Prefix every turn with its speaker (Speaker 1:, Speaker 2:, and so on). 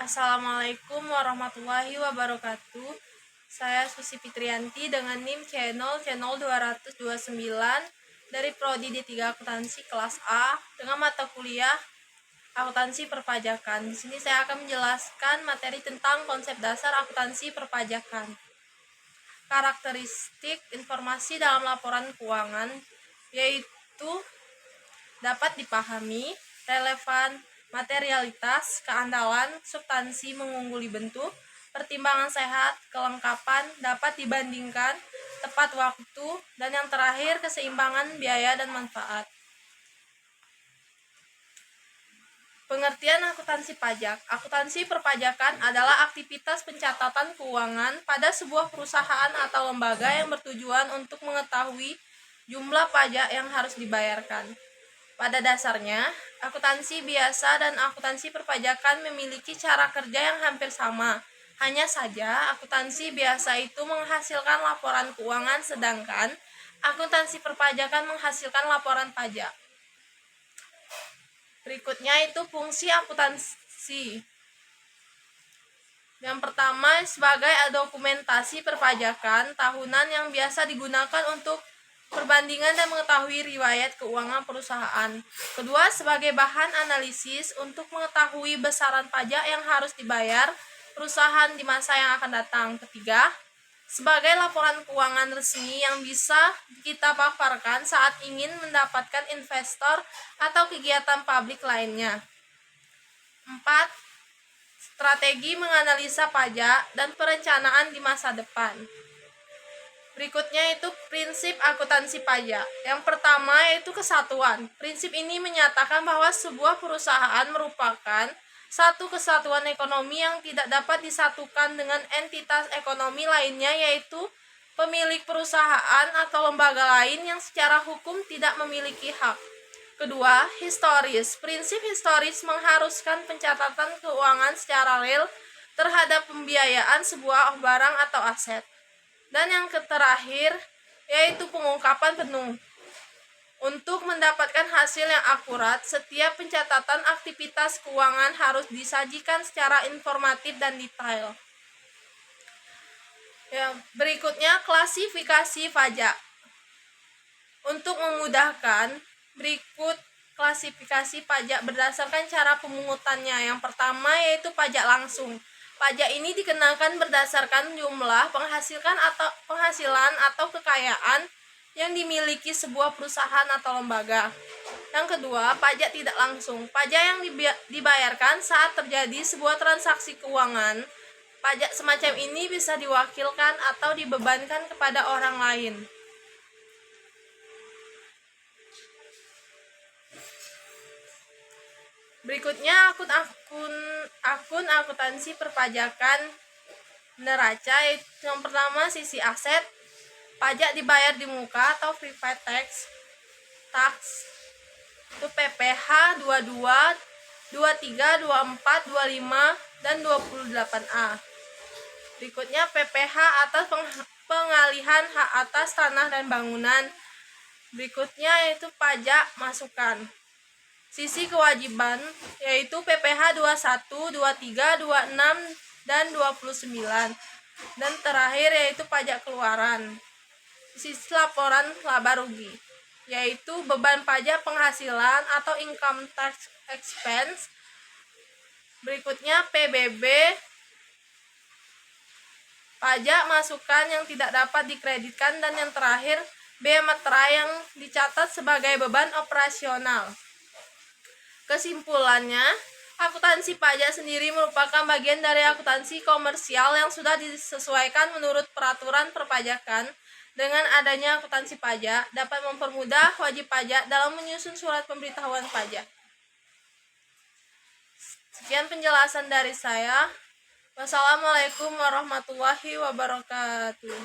Speaker 1: Assalamualaikum warahmatullahi wabarakatuh. Saya Susi Fitrianti dengan NIM channel 229 dari Prodi D3 Akuntansi kelas A dengan mata kuliah Akuntansi Perpajakan. Di sini saya akan menjelaskan materi tentang konsep dasar akuntansi perpajakan. Karakteristik informasi dalam laporan keuangan yaitu dapat dipahami, relevan, materialitas, keandalan, substansi mengungguli bentuk, pertimbangan sehat, kelengkapan, dapat dibandingkan, tepat waktu, dan yang terakhir keseimbangan biaya dan manfaat. Pengertian akuntansi pajak. Akuntansi perpajakan adalah aktivitas pencatatan keuangan pada sebuah perusahaan atau lembaga yang bertujuan untuk mengetahui jumlah pajak yang harus dibayarkan. Pada dasarnya, akuntansi biasa dan akuntansi perpajakan memiliki cara kerja yang hampir sama. Hanya saja, akuntansi biasa itu menghasilkan laporan keuangan, sedangkan akuntansi perpajakan menghasilkan laporan pajak. Berikutnya itu fungsi akuntansi. Yang pertama, sebagai dokumentasi perpajakan tahunan yang biasa digunakan untuk perbandingan dan mengetahui riwayat keuangan perusahaan. Kedua, sebagai bahan analisis untuk mengetahui besaran pajak yang harus dibayar perusahaan di masa yang akan datang. Ketiga, sebagai laporan keuangan resmi yang bisa kita paparkan saat ingin mendapatkan investor atau kegiatan publik lainnya. 4. Strategi menganalisa pajak dan perencanaan di masa depan. Berikutnya itu prinsip akuntansi pajak. Yang pertama yaitu kesatuan. Prinsip ini menyatakan bahwa sebuah perusahaan merupakan satu kesatuan ekonomi yang tidak dapat disatukan dengan entitas ekonomi lainnya, yaitu pemilik perusahaan atau lembaga lain yang secara hukum tidak memiliki hak. Kedua, historis. Prinsip historis mengharuskan pencatatan keuangan secara real terhadap pembiayaan sebuah barang atau aset. Dan yang terakhir yaitu pengungkapan penuh. Untuk mendapatkan hasil yang akurat, setiap pencatatan aktivitas keuangan harus disajikan secara informatif dan detail. Berikutnya klasifikasi pajak. Untuk memudahkan, berikut klasifikasi pajak berdasarkan cara pemungutannya. Yang pertama yaitu pajak langsung. Pajak ini dikenakan berdasarkan jumlah penghasilan atau kekayaan yang dimiliki sebuah perusahaan atau lembaga. Yang kedua, pajak tidak langsung. Pajak yang dibayarkan saat terjadi sebuah transaksi keuangan. Pajak semacam ini bisa diwakilkan atau dibebankan kepada orang lain. Berikutnya akun akuntansi perpajakan neraca. Yang pertama sisi aset. Pajak dibayar di muka atau private tax. Itu PPh 22, 23, 24, 25 dan 28A. Berikutnya PPh atas pengalihan hak atas tanah dan bangunan. Berikutnya yaitu pajak masukan. Sisi kewajiban yaitu PPh 21, 23, 26 dan 29. Dan terakhir yaitu pajak keluaran. Sisi laporan laba rugi yaitu beban pajak penghasilan atau income tax expense. Berikutnya PBB, pajak masukan yang tidak dapat dikreditkan, dan yang terakhir biaya materai yang dicatat sebagai beban operasional. Kesimpulannya, akuntansi pajak sendiri merupakan bagian dari akuntansi komersial yang sudah disesuaikan menurut peraturan perpajakan. Dengan adanya akuntansi pajak dapat mempermudah wajib pajak dalam menyusun surat pemberitahuan pajak. Sekian penjelasan dari saya. Wassalamualaikum warahmatullahi wabarakatuh.